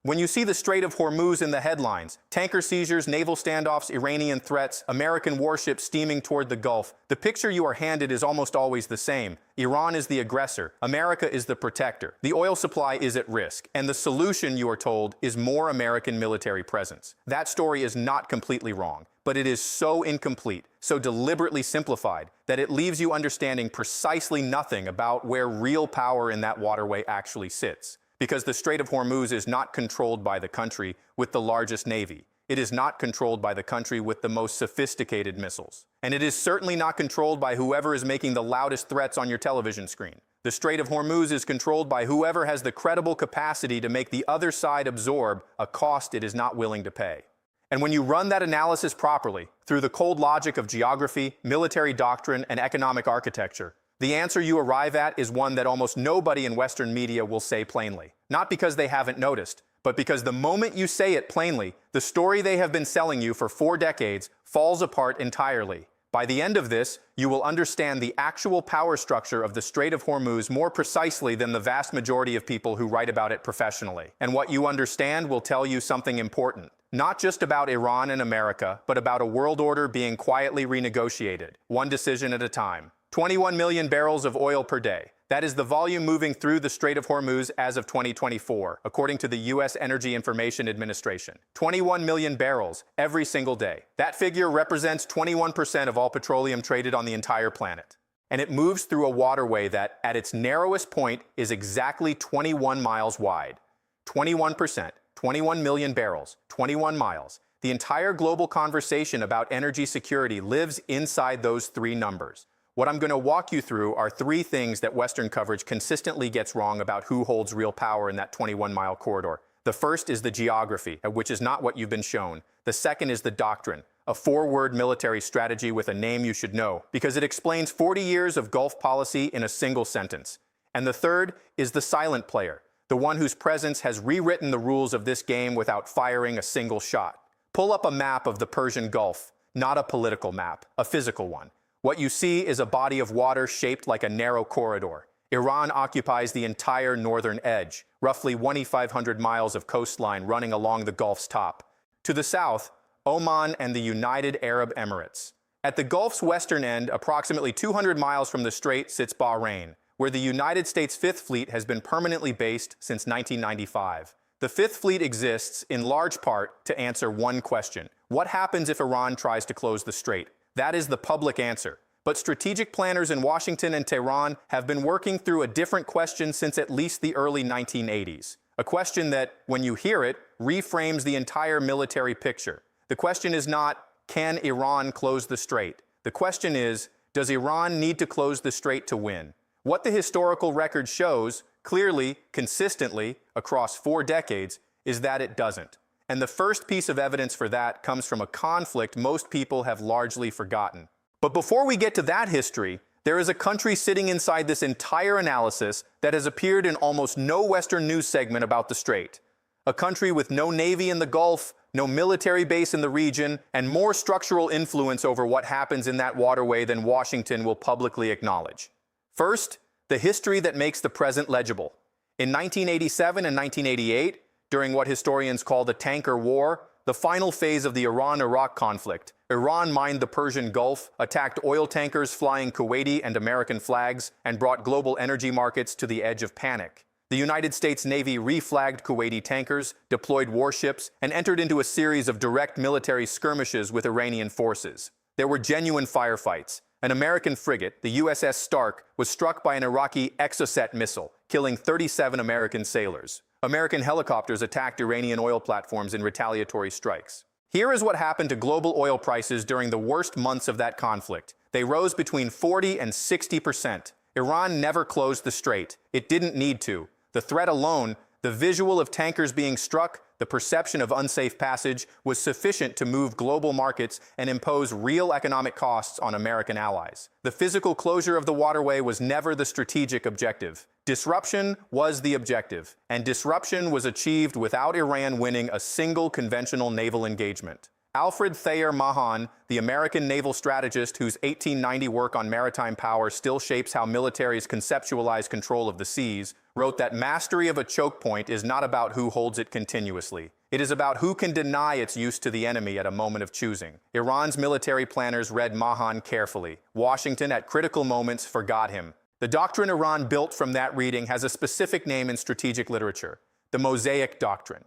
When you see the Strait of Hormuz in the headlines, tanker seizures, naval standoffs, Iranian threats, American warships steaming toward the Gulf, the picture you are handed is almost always the same. Iran is the aggressor, America is the protector, the oil supply is at risk, and the solution, you are told, is more American military presence. That story is not completely wrong, but it is so incomplete, so deliberately simplified, that it leaves you understanding precisely nothing about where real power in that waterway actually sits. Because the Strait of Hormuz is not controlled by the country with the largest navy. It is not controlled by the country with the most sophisticated missiles. And it is certainly not controlled by whoever is making the loudest threats on your television screen. The Strait of Hormuz is controlled by whoever has the credible capacity to make the other side absorb a cost it is not willing to pay. And when you run that analysis properly, through the cold logic of geography, military doctrine, and economic architecture, the answer you arrive at is one that almost nobody in Western media will say plainly. Not because they haven't noticed, but because the moment you say it plainly, the story they have been selling you for 4 decades falls apart entirely. By the end of this, you will understand the actual power structure of the Strait of Hormuz more precisely than the vast majority of people who write about it professionally. And what you understand will tell you something important. Not just about Iran and America, but about a world order being quietly renegotiated, one decision at a time. 21 million barrels of oil per day. That is the volume moving through the Strait of Hormuz as of 2024, according to the U.S. Energy Information Administration. 21 million barrels every single day. That figure represents 21% of all petroleum traded on the entire planet. And it moves through a waterway that, at its narrowest point, is exactly 21 miles wide. 21%, 21 million barrels, 21 miles. The entire global conversation about energy security lives inside those 3 numbers. What I'm going to walk you through are 3 things that Western coverage consistently gets wrong about who holds real power in that 21-mile corridor. The first is the geography, which is not what you've been shown. The second is the doctrine, a 4-word military strategy with a name you should know, because it explains 40 years of Gulf policy in a single sentence. And the third is the silent player, the one whose presence has rewritten the rules of this game without firing a single shot. Pull up a map of the Persian Gulf, not a political map, a physical one. What you see is a body of water shaped like a narrow corridor. Iran occupies the entire northern edge, roughly 2,500 miles of coastline running along the Gulf's top. To the south, Oman and the United Arab Emirates. At the Gulf's western end, approximately 200 miles from the strait, sits Bahrain, where the United States Fifth Fleet has been permanently based since 1995. The Fifth Fleet exists, in large part, to answer one question. What happens if Iran tries to close the strait? That is the public answer. But strategic planners in Washington and Tehran have been working through a different question since at least the early 1980s. A question that, when you hear it, reframes the entire military picture. The question is not, can Iran close the strait? The question is, does Iran need to close the strait to win? What the historical record shows, clearly, consistently, across 4 decades, is that it doesn't. And the first piece of evidence for that comes from a conflict most people have largely forgotten. But before we get to that history, there is a country sitting inside this entire analysis that has appeared in almost no Western news segment about the strait. A country with no navy in the Gulf, no military base in the region, and more structural influence over what happens in that waterway than Washington will publicly acknowledge. First, the history that makes the present legible. In 1987 and 1988, during what historians call the Tanker War, the final phase of the Iran-Iraq conflict, Iran mined the Persian Gulf, attacked oil tankers flying Kuwaiti and American flags, and brought global energy markets to the edge of panic. The United States Navy reflagged Kuwaiti tankers, deployed warships, and entered into a series of direct military skirmishes with Iranian forces. There were genuine firefights. An American frigate, the USS Stark, was struck by an Iraqi Exocet missile, killing 37 American sailors. American helicopters attacked Iranian oil platforms in retaliatory strikes. Here is what happened to global oil prices during the worst months of that conflict. They rose between 40 and 60%. Iran never closed the strait. It didn't need to. The threat alone, the visual of tankers being struck, the perception of unsafe passage, was sufficient to move global markets and impose real economic costs on American allies. The physical closure of the waterway was never the strategic objective. Disruption was the objective, and disruption was achieved without Iran winning a single conventional naval engagement. Alfred Thayer Mahan, the American naval strategist whose 1890 work on maritime power still shapes how militaries conceptualize control of the seas, wrote that mastery of a choke point is not about who holds it continuously. It is about who can deny its use to the enemy at a moment of choosing. Iran's military planners read Mahan carefully. Washington, at critical moments, forgot him. The doctrine Iran built from that reading has a specific name in strategic literature: the Mosaic Doctrine.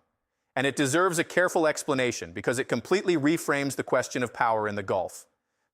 And it deserves a careful explanation because it completely reframes the question of power in the Gulf.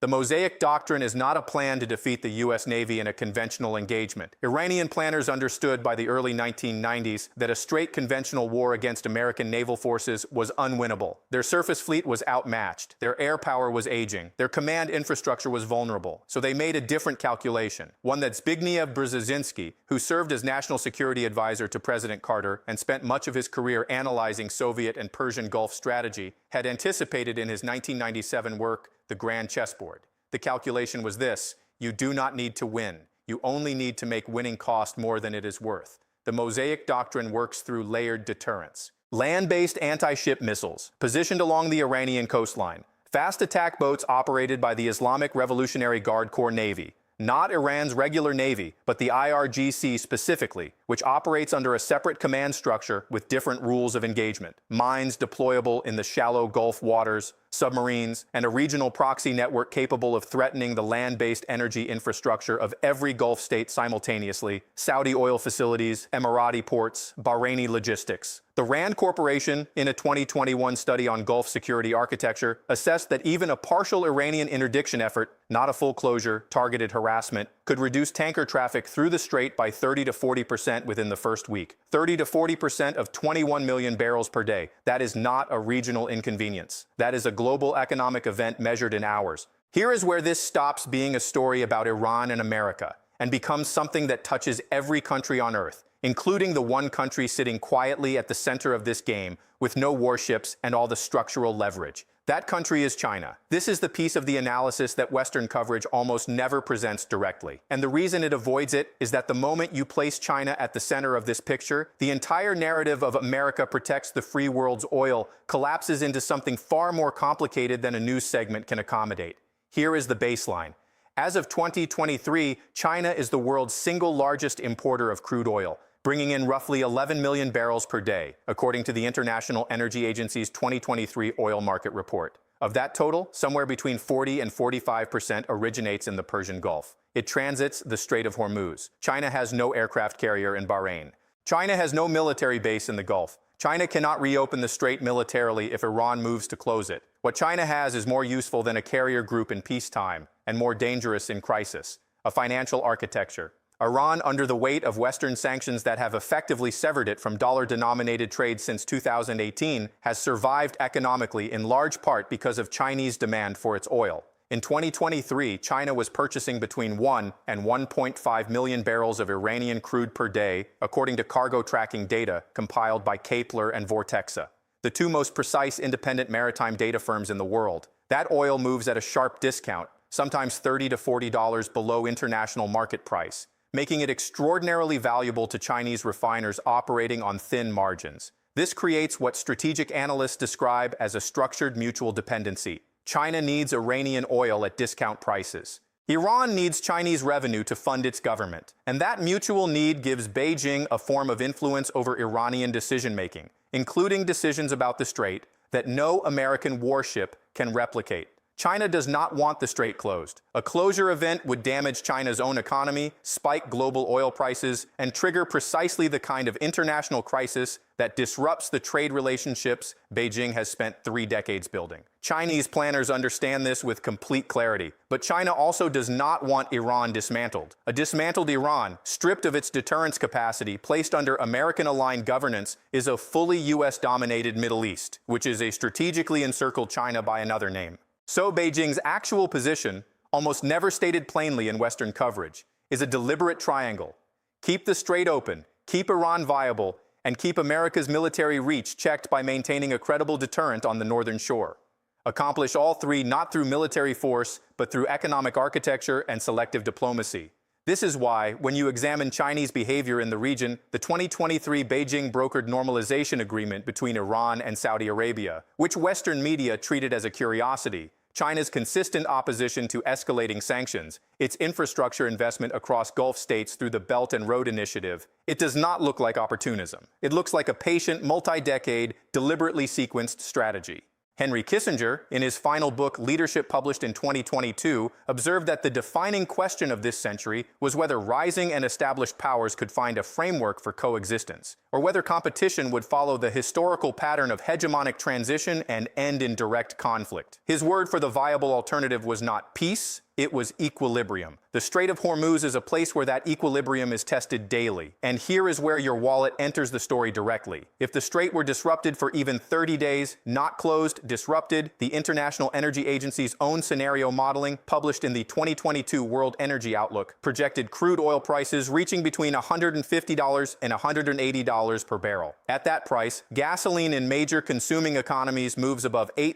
The Mosaic Doctrine is not a plan to defeat the U.S. Navy in a conventional engagement. Iranian planners understood by the early 1990s that a straight conventional war against American naval forces was unwinnable. Their surface fleet was outmatched, their air power was aging, their command infrastructure was vulnerable. So they made a different calculation, one that Zbigniew Brzezinski, who served as national security advisor to President Carter and spent much of his career analyzing Soviet and Persian Gulf strategy, had anticipated in his 1997 work, The Grand Chessboard. The calculation was this: you do not need to win. You only need to make winning cost more than it is worth. The Mosaic Doctrine works through layered deterrence. Land-based anti-ship missiles, positioned along the Iranian coastline. Fast attack boats operated by the Islamic Revolutionary Guard Corps Navy. Not Iran's regular navy, but the IRGC specifically, which operates under a separate command structure with different rules of engagement. Mines deployable in the shallow Gulf waters, submarines, and a regional proxy network capable of threatening the land-based energy infrastructure of every Gulf state simultaneously, Saudi oil facilities, Emirati ports, Bahraini logistics. The RAND Corporation, in a 2021 study on Gulf security architecture, assessed that even a partial Iranian interdiction effort, not a full closure, targeted harassment, could reduce tanker traffic through the strait by 30 to 40% within the first week. 30 to 40% of 21 million barrels per day. That is not a regional inconvenience. That is a global economic event measured in hours. Here is where this stops being a story about Iran and America and becomes something that touches every country on Earth, including the one country sitting quietly at the center of this game with no warships and all the structural leverage. That country is China. This is the piece of the analysis that Western coverage almost never presents directly. And the reason it avoids it is that the moment you place China at the center of this picture, the entire narrative of America protects the free world's oil collapses into something far more complicated than a news segment can accommodate. Here is the baseline. As of 2023, China is the world's single largest importer of crude oil, bringing in roughly 11 million barrels per day, according to the International Energy Agency's 2023 oil market report. Of that total, somewhere between 40 and 45% originates in the Persian Gulf. It transits the Strait of Hormuz. China has no aircraft carrier in Bahrain. China has no military base in the Gulf. China cannot reopen the strait militarily if Iran moves to close it. What China has is more useful than a carrier group in peacetime and more dangerous in crisis: a financial architecture. Iran, under the weight of Western sanctions that have effectively severed it from dollar-denominated trade since 2018, has survived economically in large part because of Chinese demand for its oil. In 2023, China was purchasing between 1 and 1.5 million barrels of Iranian crude per day, according to cargo tracking data compiled by Kepler and Vortexa, the two most precise independent maritime data firms in the world. That oil moves at a sharp discount, sometimes $30 to $40 below international market price, making it extraordinarily valuable to Chinese refiners operating on thin margins. This creates what strategic analysts describe as a structured mutual dependency. China needs Iranian oil at discount prices. Iran needs Chinese revenue to fund its government, and that mutual need gives Beijing a form of influence over Iranian decision-making, including decisions about the strait that no American warship can replicate. China does not want the strait closed. A closure event would damage China's own economy, spike global oil prices, and trigger precisely the kind of international crisis that disrupts the trade relationships Beijing has spent 3 decades building. Chinese planners understand this with complete clarity, but China also does not want Iran dismantled. A dismantled Iran, stripped of its deterrence capacity, placed under American-aligned governance, is a fully U.S.-dominated Middle East, which is a strategically encircled China by another name. So Beijing's actual position, almost never stated plainly in Western coverage, is a deliberate triangle. Keep the strait open, keep Iran viable, and keep America's military reach checked by maintaining a credible deterrent on the northern shore. Accomplish all three not through military force, but through economic architecture and selective diplomacy. This is why, when you examine Chinese behavior in the region, the 2023 Beijing brokered normalization agreement between Iran and Saudi Arabia, which Western media treated as a curiosity, China's consistent opposition to escalating sanctions, its infrastructure investment across Gulf states through the Belt and Road Initiative, it does not look like opportunism. It looks like a patient, multi-decade, deliberately sequenced strategy. Henry Kissinger, in his final book Leadership published in 2022, observed that the defining question of this century was whether rising and established powers could find a framework for coexistence, or whether competition would follow the historical pattern of hegemonic transition and end in direct conflict. His word for the viable alternative was not peace, it was equilibrium. The Strait of Hormuz is a place where that equilibrium is tested daily. And here is where your wallet enters the story directly. If the strait were disrupted for even 30 days, not closed, disrupted, the International Energy Agency's own scenario modeling, published in the 2022 World Energy Outlook, projected crude oil prices reaching between $150 and $180 per barrel. At that price, gasoline in major consuming economies moves above $8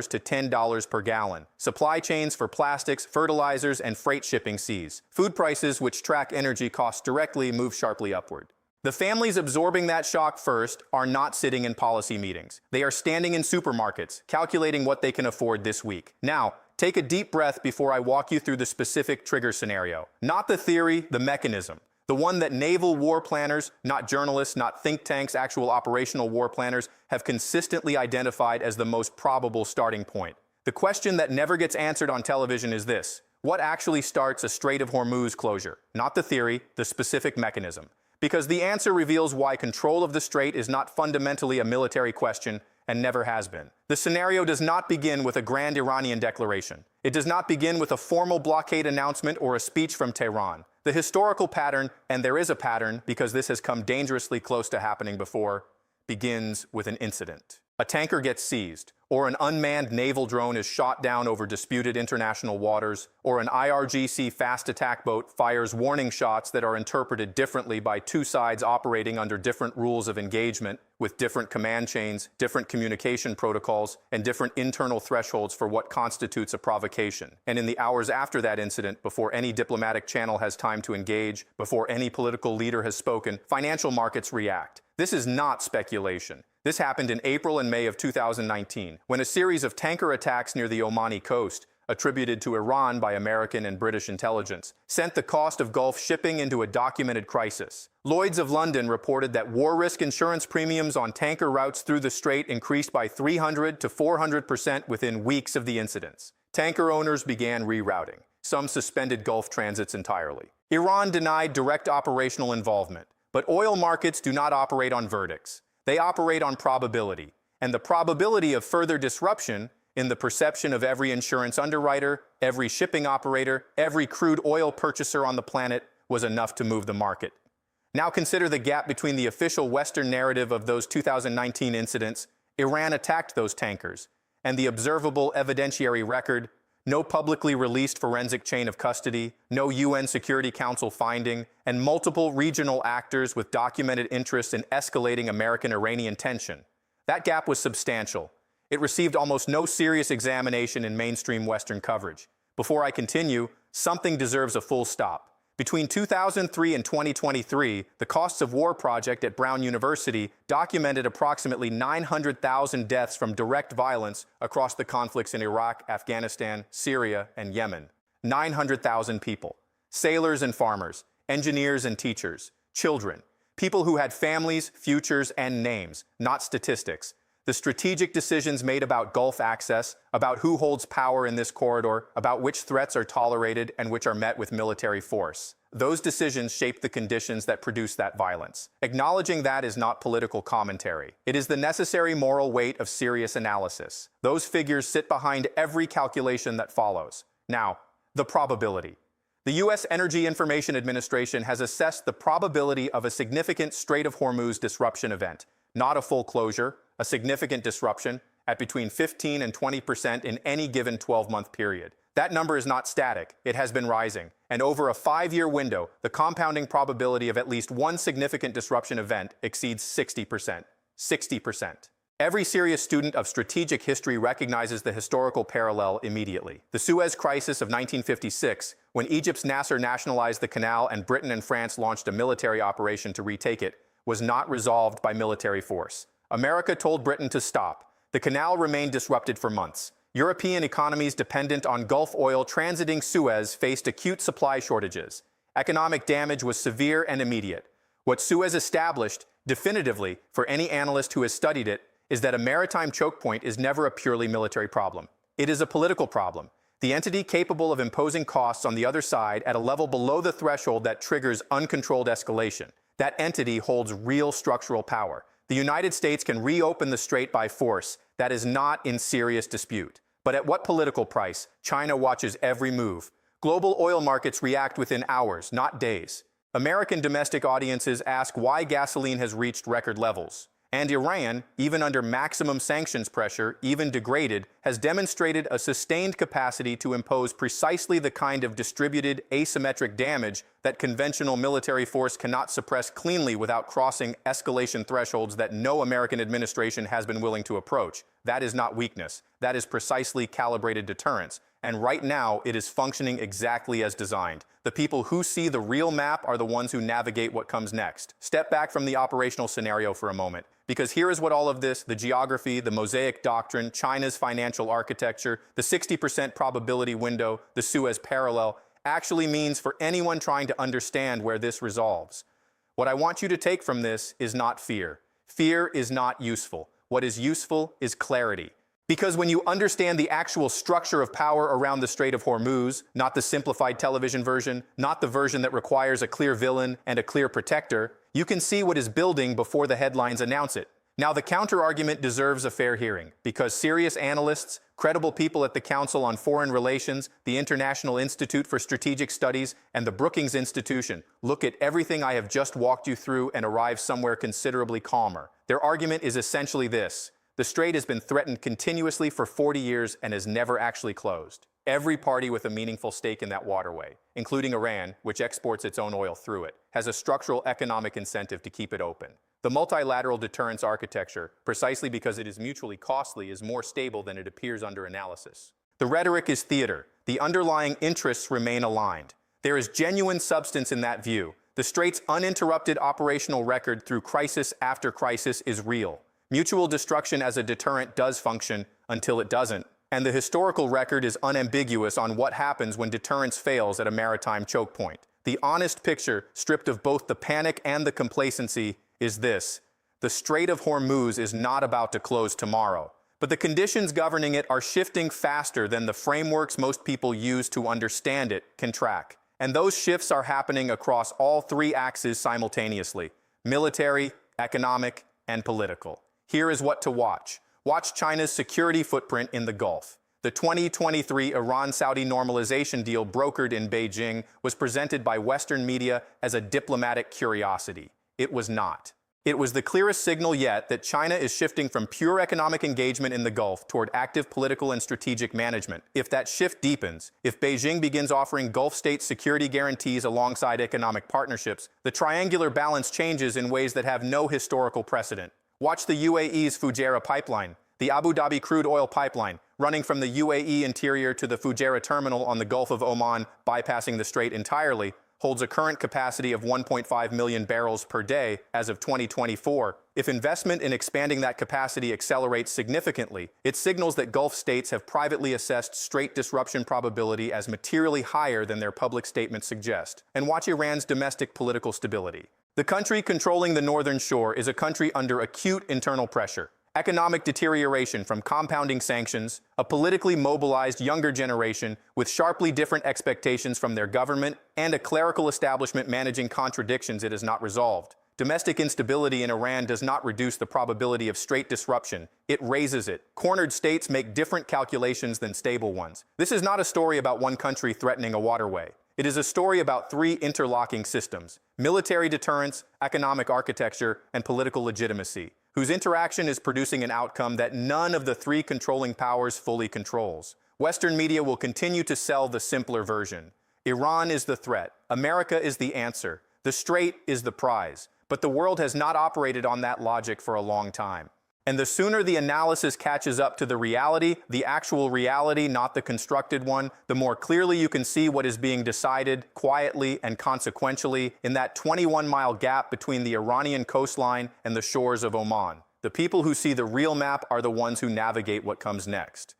to $10 per gallon. Supply chains for plastics, fertilizers, and freight shipping cease. Food prices, which track energy costs directly, move sharply upward. The families absorbing that shock first are not sitting in policy meetings. They are standing in supermarkets, calculating what they can afford this week. Now, take a deep breath before I walk you through the specific trigger scenario. Not the theory, the mechanism. The one that naval war planners, not journalists, not think tanks, actual operational war planners, have consistently identified as the most probable starting point. The question that never gets answered on television is this: what actually starts a Strait of Hormuz closure? Not the theory, the specific mechanism. Because the answer reveals why control of the strait is not fundamentally a military question and never has been. The scenario does not begin with a grand Iranian declaration. It does not begin with a formal blockade announcement or a speech from Tehran. The historical pattern, and there is a pattern because this has come dangerously close to happening before, begins with an incident. A tanker gets seized, or an unmanned naval drone is shot down over disputed international waters, or an IRGC fast attack boat fires warning shots that are interpreted differently by two sides operating under different rules of engagement, with different command chains, different communication protocols, and different internal thresholds for what constitutes a provocation. And in the hours after that incident, before any diplomatic channel has time to engage, before any political leader has spoken, financial markets react. This is not speculation. This happened in April and May of 2019, when a series of tanker attacks near the Omani coast, attributed to Iran by American and British intelligence, sent the cost of Gulf shipping into a documented crisis. Lloyd's of London reported that war risk insurance premiums on tanker routes through the strait increased by 300 to 400% within weeks of the incidents. Tanker owners began rerouting. Some suspended Gulf transits entirely. Iran denied direct operational involvement, but oil markets do not operate on verdicts. They operate on probability, and the probability of further disruption in the perception of every insurance underwriter, every shipping operator, every crude oil purchaser on the planet was enough to move the market. Now consider the gap between the official Western narrative of those 2019 incidents, Iran attacked those tankers, and the observable evidentiary record, no publicly released forensic chain of custody, no UN Security Council finding, and multiple regional actors with documented interests in escalating American-Iranian tension. That gap was substantial. It received almost no serious examination in mainstream Western coverage. Before I continue, something deserves a full stop. Between 2003 and 2023, the Costs of War project at Brown University documented approximately 900,000 deaths from direct violence across the conflicts in Iraq, Afghanistan, Syria, and Yemen. 900,000 people. Sailors and farmers, engineers and teachers, children, people who had families, futures, and names, not statistics. The strategic decisions made about Gulf access, about who holds power in this corridor, about which threats are tolerated and which are met with military force. Those decisions shaped the conditions that produce that violence. Acknowledging that is not political commentary. It is the necessary moral weight of serious analysis. Those figures sit behind every calculation that follows. Now, the probability. The U.S. Energy Information Administration has assessed the probability of a significant Strait of Hormuz disruption event, not a full closure, a significant disruption, at between 15 and 20% in any given 12-month period. That number is not static, it has been rising, and over a 5-year window, the compounding probability of at least one significant disruption event exceeds 60%. 60%. Every serious student of strategic history recognizes the historical parallel immediately. The Suez Crisis of 1956, when Egypt's Nasser nationalized the canal and Britain and France launched a military operation to retake it, was not resolved by military force. America told Britain to stop. The canal remained disrupted for months. European economies dependent on Gulf oil transiting Suez faced acute supply shortages. Economic damage was severe and immediate. What Suez established, definitively, for any analyst who has studied it, is that a maritime choke point is never a purely military problem. It is a political problem. The entity capable of imposing costs on the other side at a level below the threshold that triggers uncontrolled escalation. That entity holds real structural power. The United States can reopen the strait by force. That is not in serious dispute. But at what political price? China watches every move. Global oil markets react within hours, not days. American domestic audiences ask why gasoline has reached record levels. And Iran, even under maximum sanctions pressure, even degraded, has demonstrated a sustained capacity to impose precisely the kind of distributed, asymmetric damage that conventional military force cannot suppress cleanly without crossing escalation thresholds that no American administration has been willing to approach. That is not weakness. That is precisely calibrated deterrence. And right now, it is functioning exactly as designed. The people who see the real map are the ones who navigate what comes next. Step back from the operational scenario for a moment, because here is what all of this, the geography, the Mosaic Doctrine, China's financial architecture, the 60% probability window, the Suez parallel, actually means for anyone trying to understand where this resolves. What I want you to take from this is not fear. Fear is not useful. What is useful is clarity. Because when you understand the actual structure of power around the Strait of Hormuz, not the simplified television version, not the version that requires a clear villain and a clear protector, you can see what is building before the headlines announce it. Now, the counter-argument deserves a fair hearing, because serious analysts, credible people at the Council on Foreign Relations, the International Institute for Strategic Studies, and the Brookings Institution look at everything I have just walked you through and arrive somewhere considerably calmer. Their argument is essentially this. The strait has been threatened continuously for 40 years and has never actually closed. Every party with a meaningful stake in that waterway, including Iran, which exports its own oil through it, has a structural economic incentive to keep it open. The multilateral deterrence architecture, precisely because it is mutually costly, is more stable than it appears under analysis. The rhetoric is theater. The underlying interests remain aligned. There is genuine substance in that view. The strait's uninterrupted operational record through crisis after crisis is real. Mutual destruction as a deterrent does function until it doesn't. And the historical record is unambiguous on what happens when deterrence fails at a maritime choke point. The honest picture, stripped of both the panic and the complacency, is this. The Strait of Hormuz is not about to close tomorrow, but the conditions governing it are shifting faster than the frameworks most people use to understand it can track. And those shifts are happening across all three axes simultaneously: military, economic, and political. Here is what to watch. Watch China's security footprint in the Gulf. The 2023 Iran-Saudi normalization deal brokered in Beijing was presented by Western media as a diplomatic curiosity. It was not. It was the clearest signal yet that China is shifting from pure economic engagement in the Gulf toward active political and strategic management. If that shift deepens, if Beijing begins offering Gulf states security guarantees alongside economic partnerships, the triangular balance changes in ways that have no historical precedent. Watch the UAE's Fujairah pipeline, the Abu Dhabi crude oil pipeline, running from the UAE interior to the Fujairah terminal on the Gulf of Oman, bypassing the strait entirely, holds a current capacity of 1.5 million barrels per day as of 2024. If investment in expanding that capacity accelerates significantly, it signals that Gulf states have privately assessed strait disruption probability as materially higher than their public statements suggest. And watch Iran's domestic political stability. The country controlling the northern shore is a country under acute internal pressure. Economic deterioration from compounding sanctions, a politically mobilized younger generation with sharply different expectations from their government, and a clerical establishment managing contradictions it has not resolved. Domestic instability in Iran does not reduce the probability of strait disruption, it raises it. Cornered states make different calculations than stable ones. This is not a story about one country threatening a waterway. It is a story about three interlocking systems: military deterrence, economic architecture, and political legitimacy, whose interaction is producing an outcome that none of the three controlling powers fully controls. Western media will continue to sell the simpler version. Iran is the threat. America is the answer. The strait is the prize. But the world has not operated on that logic for a long time. And the sooner the analysis catches up to the reality, the actual reality, not the constructed one, the more clearly you can see what is being decided, quietly and consequentially, in that 21-mile gap between the Iranian coastline and the shores of Oman. The people who see the real map are the ones who navigate what comes next.